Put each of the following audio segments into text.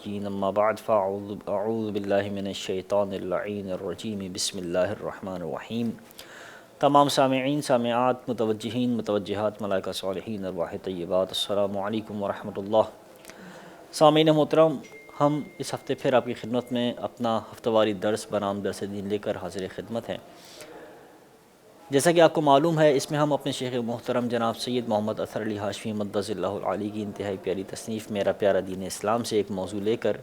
المشركين أما بعد فأعوذ بالله من الشيطان اللعين الرجيم بسم اللہ الرحمن الرحیم۔ تمام سامعین سامعات متوجہین متوجہات ملائکہ صالحین ارواح طیبات السلام علیکم ورحمۃ اللہ۔ سامعین محترم، ہم اس ہفتے پھر آپ کی خدمت میں اپنا ہفتہ واری درس بنام درس دین لے کر حاضر خدمت ہیں۔ جیسا کہ آپ کو معلوم ہے، اس میں ہم اپنے شیخ محترم جناب سید محمد اظہر علی ہاشمی مدظ اللہ العالی کی انتہائی پیاری تصنیف میرا پیارا دین اسلام سے ایک موضوع لے کر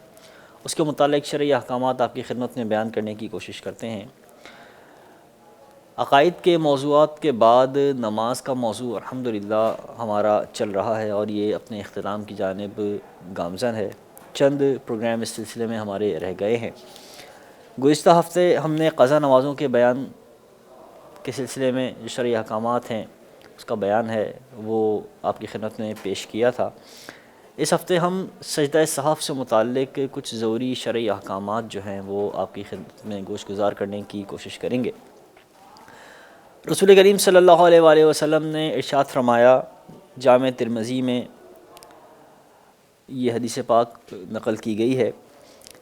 اس کے متعلق شرعی احکامات آپ کی خدمت میں بیان کرنے کی کوشش کرتے ہیں۔ عقائد کے موضوعات کے بعد نماز کا موضوع الحمدللہ ہمارا چل رہا ہے اور یہ اپنے اختتام کی جانب گامزن ہے۔ چند پروگرام اس سلسلے میں ہمارے رہ گئے ہیں۔ گزشتہ ہفتے ہم نے قضا نمازوں کے بیان کے سلسلے میں جو شرعی احکامات ہیں اس کا بیان ہے وہ آپ کی خدمت میں پیش کیا تھا۔ اس ہفتے ہم سجدہ صحف سے متعلق کچھ ضروری شرعی احکامات جو ہیں وہ آپ کی خدمت میں گوش گزار کرنے کی کوشش کریں گے۔ رسول کریم صلی اللہ علیہ وآلہ وسلم نے ارشاد فرمایا، جامع ترمذی میں یہ حدیث پاک نقل کی گئی ہے،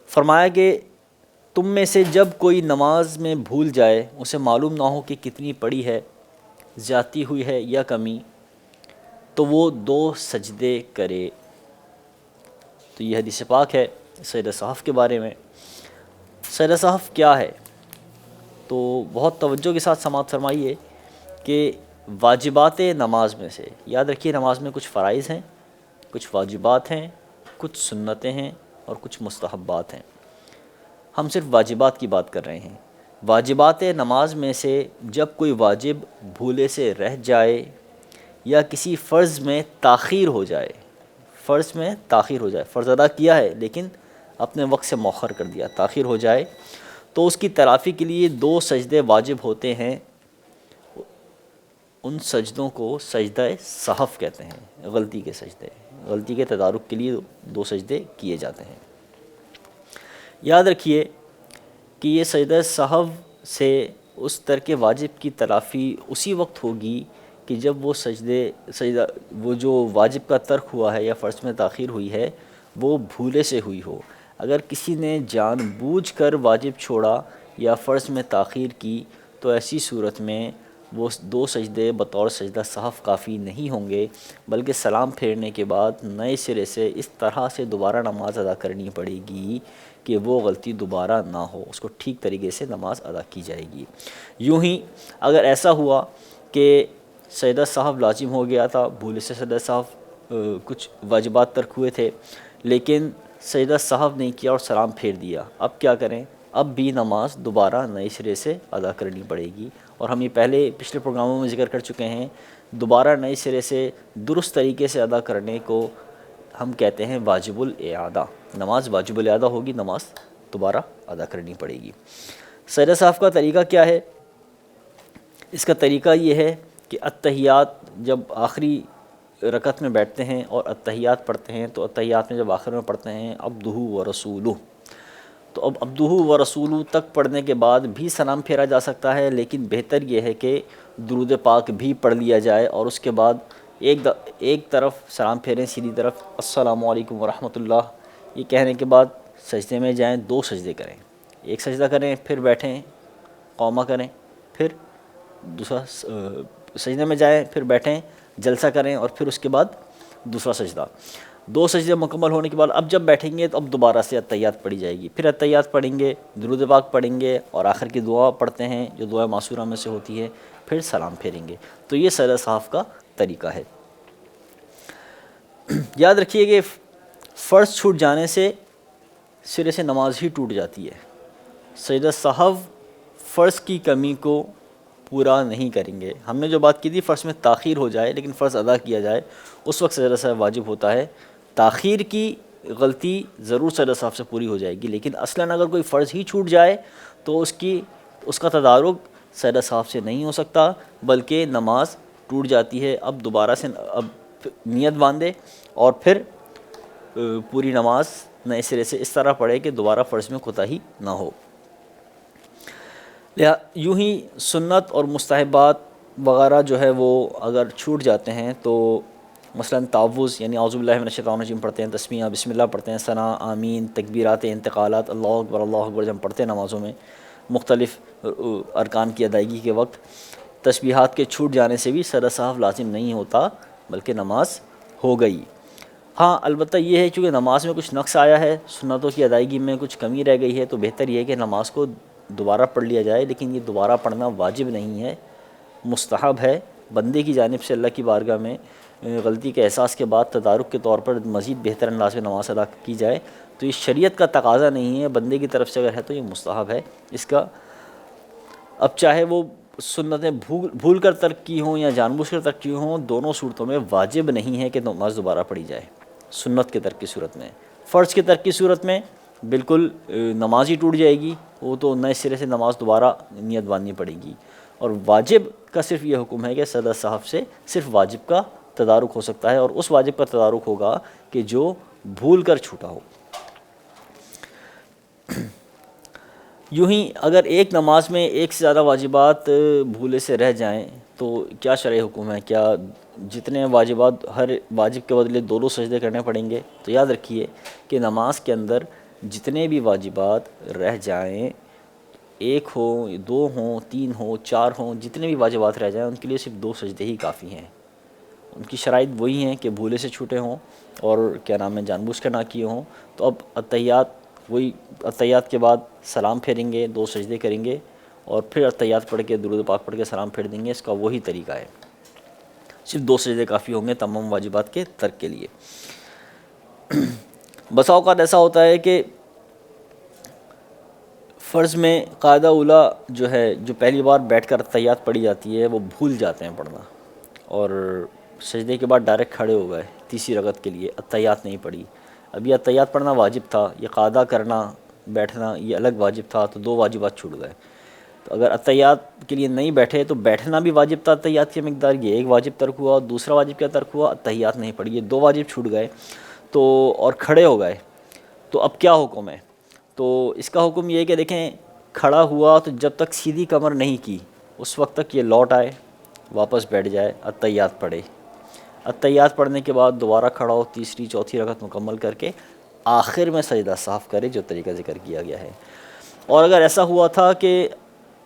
فرمایا کہ تم میں سے جب کوئی نماز میں بھول جائے، اسے معلوم نہ ہو کہ کتنی پڑی ہے، زیادتی ہوئی ہے یا کمی، تو وہ 2 سجدے کرے۔ تو یہ حدیث پاک ہے سجدہ صحف کے بارے میں۔ سجدہ صحف کیا ہے؟ تو بہت توجہ کے ساتھ سماعت فرمائیے کہ واجبات نماز میں سے، یاد رکھیے نماز میں کچھ فرائض ہیں، کچھ واجبات ہیں، کچھ سنتیں ہیں اور کچھ مستحبات ہیں۔ ہم صرف واجبات کی بات کر رہے ہیں۔ واجبات نماز میں سے جب کوئی واجب بھولے سے رہ جائے یا کسی فرض میں تاخیر ہو جائے، فرض ادا کیا ہے لیکن اپنے وقت سے مؤخر کر دیا، تاخیر ہو جائے، تو اس کی تلافی کے لیے 2 سجدے واجب ہوتے ہیں۔ ان سجدوں کو سجدہ صحف کہتے ہیں، غلطی کے تدارک کے لیے 2 سجدے کیے جاتے ہیں۔ یاد رکھیے کہ یہ سجدہ صحو سے اس ترک واجب کی تلافی اسی وقت ہوگی کہ جب وہ جو واجب کا ترک ہوا ہے یا فرض میں تاخیر ہوئی ہے وہ بھولے سے ہوئی ہو۔ اگر کسی نے جان بوجھ کر واجب چھوڑا یا فرض میں تاخیر کی تو ایسی صورت میں وہ 2 سجدے بطور سجدہ صحف کافی نہیں ہوں گے، بلکہ سلام پھیرنے کے بعد نئے سرے سے اس طرح سے دوبارہ نماز ادا کرنی پڑے گی کہ وہ غلطی دوبارہ نہ ہو، اس کو ٹھیک طریقے سے نماز ادا کی جائے گی۔ یوں ہی اگر ایسا ہوا کہ سجدہ صحف لازم ہو گیا تھا، بھولے سے سجدہ صحف کچھ واجبات ترک ہوئے تھے لیکن سجدہ صحف نہیں کیا اور سلام پھیر دیا، اب کیا کریں؟ اب بھی نماز دوبارہ نئے سرے سے ادا کرنی پڑے گی، اور ہم یہ پچھلے پروگراموں میں ذکر کر چکے ہیں۔ دوبارہ نئے سرے سے درست طریقے سے ادا کرنے کو ہم کہتے ہیں واجب الاعادہ۔ نماز واجب الاعادہ ہوگی، نماز دوبارہ ادا کرنی پڑے گی۔ سجدہ صحف کا طریقہ کیا ہے؟ اس کا طریقہ یہ ہے کہ التحیات جب آخری رکعت میں بیٹھتے ہیں اور التحیات پڑھتے ہیں تو التحیات میں جب آخر میں پڑھتے ہیں عبدہ و رسولہ، تو اب عبدہ و رسولہ تک پڑھنے کے بعد بھی سلام پھیرا جا سکتا ہے، لیکن بہتر یہ ہے کہ درود پاک بھی پڑھ لیا جائے اور اس کے بعد ایک طرف سلام پھیریں، سیدھی طرف السلام علیکم ورحمۃ اللہ، یہ کہنے کے بعد سجدے میں جائیں، 2 سجدے کریں، ایک سجدہ کریں پھر بیٹھیں، قومہ کریں، پھر دوسرا سجدے میں جائیں، پھر بیٹھیں، جلسہ کریں اور پھر اس کے بعد دوسرا سجدہ۔ 2 سجدے مکمل ہونے کے بعد اب جب بیٹھیں گے تو اب دوبارہ سے التحیات پڑھی جائے گی، پھر التحیات پڑھیں گے، درود پاک پڑھیں گے اور آخر کی دعا پڑھتے ہیں جو دعا معصورہ میں سے ہوتی ہے، پھر سلام پھیریں گے۔ تو یہ سجدہ صحف کا طریقہ ہے۔ یاد رکھیے کہ فرض چھوٹ جانے سے سرے سے نماز ہی ٹوٹ جاتی ہے۔ سجدہ صحف فرض کی کمی کو پورا نہیں کریں گے۔ ہم نے جو بات کی تھی فرض میں تاخیر ہو جائے لیکن فرض ادا کیا جائے، اس وقت سجدہ صحف واجب ہوتا ہے۔ تاخیر کی غلطی ضرور سجدہ صحف سے پوری ہو جائے گی، لیکن اصلاً اگر کوئی فرض ہی چھوٹ جائے تو اس کا تدارک سجدہ صحف سے نہیں ہو سکتا، بلکہ نماز ٹوٹ جاتی ہے۔ اب دوبارہ سے نیت باندھے اور پھر پوری نماز نئے سرے سے اس طرح پڑھے کہ دوبارہ فرض میں کوتاہی نہ ہو۔ یوں ہی سنت اور مستحبات وغیرہ جو ہے وہ اگر چھوٹ جاتے ہیں تو مثلاً تعوذ یعنی اعوذ باللہ من الشیطان الرجیم پڑھتے ہیں، تسمیہ بسم اللہ پڑھتے ہیں، ثنا، آمین، تکبیرات انتقالات، اللہ اکبر جب ہم پڑھتے ہیں نمازوں میں مختلف ارکان کی ادائیگی کے وقت، تسبیحات کے چھوٹ جانے سے بھی سجدہ سہو لازم نہیں ہوتا بلکہ نماز ہو گئی۔ ہاں البتہ یہ ہے چونکہ نماز میں کچھ نقص آیا ہے، سنتوں کی ادائیگی میں کچھ کمی رہ گئی ہے، تو بہتر یہ ہے کہ نماز کو دوبارہ پڑھ لیا جائے، لیکن یہ دوبارہ پڑھنا واجب نہیں ہے، مستحب ہے۔ بندے کی جانب سے اللہ کی بارگاہ میں غلطی کے احساس کے بعد تدارک کے طور پر مزید بہتر انداز میں نماز ادا کی جائے تو یہ شریعت کا تقاضا نہیں ہے، بندے کی طرف سے اگر ہے تو یہ مستحب ہے۔ اس کا اب چاہے وہ سنتیں بھول کر ترک کی ہوں یا جان بوجھ کر ترک کی ہوں، دونوں صورتوں میں واجب نہیں ہے کہ نماز دوبارہ پڑھی جائے۔ سنت کے ترک کی صورت میں، فرض کے ترک کی صورت میں بالکل نماز ہی ٹوٹ جائے گی، وہ تو نئے سرے سے نماز دوبارہ نیت باندھنی پڑے گی۔ اور واجب کا صرف یہ حکم ہے کہ سجدہ سہو سے صرف واجب کا تدارک ہو سکتا ہے، اور اس واجب کا تدارک ہوگا کہ جو بھول کر چھوٹا ہو۔ یوں ہی اگر ایک نماز میں ایک سے زیادہ واجبات بھولے سے رہ جائیں تو کیا شرعی حکم ہے؟ کیا جتنے واجبات ہر واجب کے بدلے دو سجدے کرنے پڑیں گے؟ تو یاد رکھیے کہ نماز کے اندر جتنے بھی واجبات رہ جائیں، ایک ہوں، دو ہوں، تین ہوں، چار ہوں، جتنے بھی واجبات رہ جائیں ان کے لیے صرف دو سجدے ہی کافی ہیں۔ ان کی شرائط وہی ہیں کہ بھولے سے چھوٹے ہوں اور جان بوجھ کر نہ کیے ہوں۔ تو اب اتحیات، وہی اتحیات کے بعد سلام پھیریں گے، دو سجدے کریں گے اور پھر اتحیات پڑھ کے درود پاک پڑھ کے سلام پھیر دیں گے۔ اس کا وہی طریقہ ہے، صرف دو سجدے کافی ہوں گے تمام واجبات کے ترک کے لیے۔ بسا اوقات ایسا ہوتا ہے کہ فرض میں قاعدہ اولیٰ جو ہے، جو پہلی بار بیٹھ کر اتحیات پڑھی جاتی ہے، وہ بھول جاتے ہیں پڑھنا اور سجدے کے بعد ڈائریکٹ کھڑے ہو گئے تیسری رکعت کے لیے، اتحیات نہیں پڑھی۔ اب یہ اتحیات پڑھنا واجب تھا، یہ قاعدہ کرنا بیٹھنا یہ الگ واجب تھا، تو دو واجبات چھوٹ گئے۔ تو اگر اتحیات کے لیے نہیں بیٹھے تو بیٹھنا بھی واجب تھا اتحیات کی مقدار، یہ ایک واجب ترک ہوا، اور دوسرا واجب کیا ترک ہوا؟ اتحیات نہیں پڑھی، یہ دو واجب چھوٹ گئے تو اور کھڑے ہو گئے۔ تو اب کیا حکم ہے؟ تو اس کا حکم یہ ہے کہ دیکھیں، کھڑا ہوا تو جب تک سیدھی کمر نہیں کی اس وقت تک یہ لوٹ آئے، واپس بیٹھ جائے، اتحیات پڑھے۔ اتحیات پڑھنے کے بعد دوبارہ کھڑا ہو، تیسری چوتھی رکعت مکمل کر کے آخر میں سجدہ سہو کرے، جو طریقہ ذکر کیا گیا ہے۔ اور اگر ایسا ہوا تھا کہ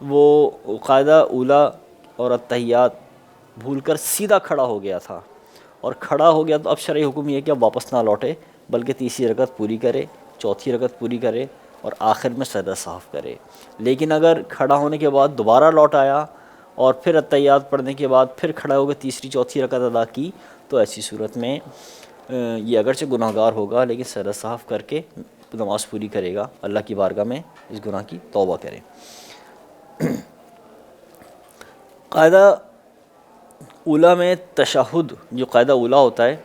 وہ قاعدہ اولیٰ اور اتحیات بھول کر سیدھا کھڑا ہو گیا تھا اور کھڑا ہو گیا، تو اب شرعی حکم یہ ہے کہ اب واپس نہ لوٹے بلکہ تیسری رکعت پوری کرے، چوتھی رکعت پوری کرے اور آخر میں سجدہ سہو کرے۔ لیکن اگر کھڑا ہونے کے بعد دوبارہ لوٹ آیا اور پھر اتحیات پڑھنے کے بعد پھر کھڑا ہو کے تیسری چوتھی رکعت ادا کی، تو ایسی صورت میں یہ اگرچہ گناہ گار ہوگا لیکن سجدہ سہو کر کے نماز پوری کرے گا، اللہ کی بارگاہ میں اس گناہ کی توبہ کرے۔ قاعدہ اولیٰ میں تشہد، جو قاعدہ اولیٰ ہوتا ہے،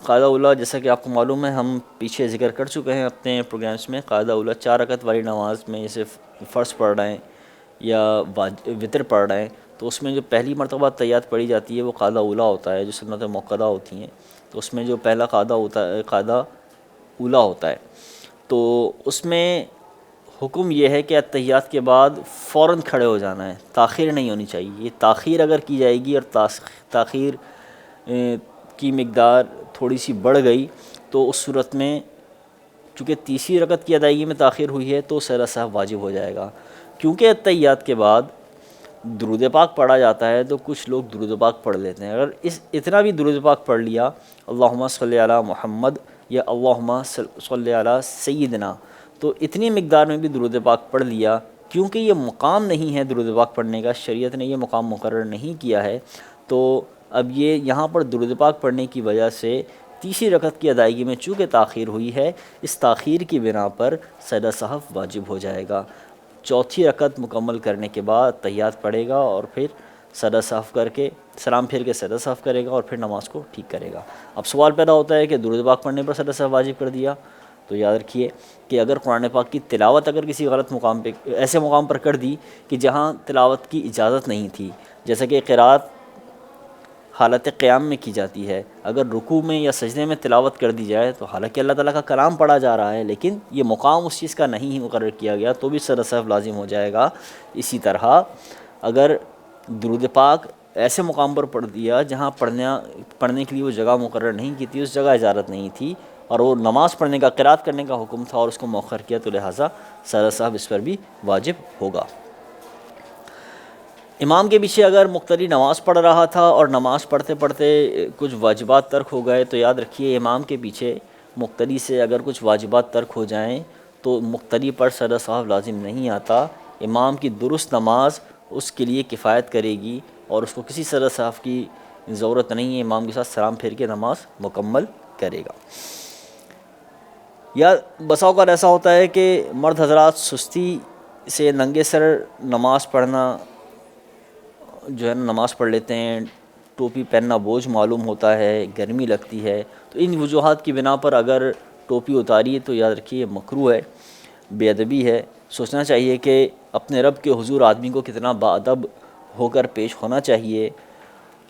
قاعدہ اولیٰ جیسا کہ آپ کو معلوم ہے، ہم پیچھے ذکر کر چکے ہیں اپنے پروگرامز میں، قاعدہ اولیٰ 4 رکعت والی نماز میں جیسے فرض پڑھ رہے ہیں یا وتر پڑھ رہے ہیں، تو اس میں جو پہلی مرتبہ اتحیات پڑھی جاتی ہے وہ قاعدہ اولیٰ ہوتا ہے، جو سنت موقدہ ہوتی ہیں، تو اس میں جو پہلا قاعدہ ہوتا ہے قاعدہ اولیٰ ہوتا ہے۔ تو اس میں حکم یہ ہے کہ اتحیات کے بعد فوراً کھڑے ہو جانا ہے، تاخیر نہیں ہونی چاہیے۔ یہ تاخیر اگر کی جائے گی اور تاخیر کی مقدار تھوڑی سی بڑھ گئی تو اس صورت میں چونکہ تیسری رکعت کی ادائیگی میں تاخیر ہوئی ہے تو سجدہ سہو واجب ہو جائے گا۔ کیونکہ اتحیات کے بعد درود پاک پڑھا جاتا ہے تو کچھ لوگ درود پاک پڑھ لیتے ہیں، اگر اتنا بھی درود پاک پڑھ لیا، اللہم صلی علی محمد یا اللہم صلی علی سیدنا، تو اتنی مقدار میں بھی درود پاک پڑھ لیا، کیونکہ یہ مقام نہیں ہے درود پاک پڑھنے کا، شریعت نے یہ مقام مقرر نہیں کیا ہے، تو اب یہ یہاں پر درود پاک پڑھنے کی وجہ سے تیسری رکعت کی ادائیگی میں چونکہ تاخیر ہوئی ہے، اس تاخیر کی بنا پر سجدہ سہو واجب ہو جائے گا۔ چوتھی رکعت مکمل کرنے کے بعد اتحیات پڑھے گا اور پھر سجدہ سہو کر کے سلام پھیر کے سجدہ سہو کرے گا اور پھر نماز کو ٹھیک کرے گا۔ اب سوال پیدا ہوتا ہے کہ درود پاک پڑھنے پر سجدہ سہو واجب کر دیا، تو یاد رکھیے کہ اگر قرآن پاک کی تلاوت اگر کسی غلط مقام پہ، ایسے مقام پر کر دی کہ جہاں تلاوت کی اجازت نہیں تھی، جیسا کہ قرات حالت قیام میں کی جاتی ہے، اگر رکوع میں یا سجدے میں تلاوت کر دی جائے تو حالانکہ اللہ تعالیٰ کا کلام پڑھا جا رہا ہے لیکن یہ مقام اس چیز کا نہیں مقرر کیا گیا، تو بھی سجدہ سہو لازم ہو جائے گا۔ اسی طرح اگر درود پاک ایسے مقام پر پڑھ دیا جہاں پڑھنے کے لیے وہ جگہ مقرر نہیں کی تھی، اس جگہ اجازت نہیں تھی، اور وہ نماز پڑھنے کا، قرات کرنے کا حکم تھا اور اس کو مؤخر کیا، تو لہٰذا سجدہ صاحب اس پر بھی واجب ہوگا۔ امام کے پیچھے اگر مقتدی نماز پڑھ رہا تھا اور نماز پڑھتے پڑھتے کچھ واجبات ترک ہو گئے، تو یاد رکھیے امام کے پیچھے مقتدی سے اگر کچھ واجبات ترک ہو جائیں تو مقتدی پر سجدہ صاحب لازم نہیں آتا، امام کی درست نماز اس کے لیے کفایت کرے گی اور اس کو کسی سجدہ صاحب کی ضرورت نہیں ہے، امام کے ساتھ سلام پھیر کے نماز مکمل کرے گا۔ یا بسا اوقات ایسا ہوتا ہے کہ مرد حضرات سستی سے ننگے سر نماز پڑھنا جو ہے نماز پڑھ لیتے ہیں، ٹوپی پہننا بوجھ معلوم ہوتا ہے، گرمی لگتی ہے، تو ان وجوہات کی بنا پر اگر ٹوپی اتاری تو یاد رکھیے مکروہ ہے، بے ادبی ہے۔ سوچنا چاہیے کہ اپنے رب کے حضور آدمی کو کتنا باادب ہو کر پیش ہونا چاہیے،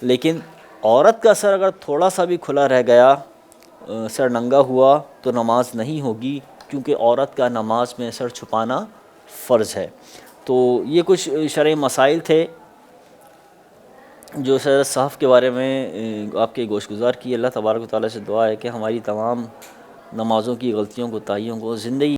لیکن عورت کا سر اگر تھوڑا سا بھی کھلا رہ گیا، سر ننگا ہوا، تو نماز نہیں ہوگی، کیونکہ عورت کا نماز میں سر چھپانا فرض ہے۔ تو یہ کچھ شرعی مسائل تھے جو سجدہ صحف کے بارے میں آپ کے گوش گزار کی۔ اللہ تبارک و تعالیٰ سے دعا ہے کہ ہماری تمام نمازوں کی غلطیوں کو، تائیوں کو زندگی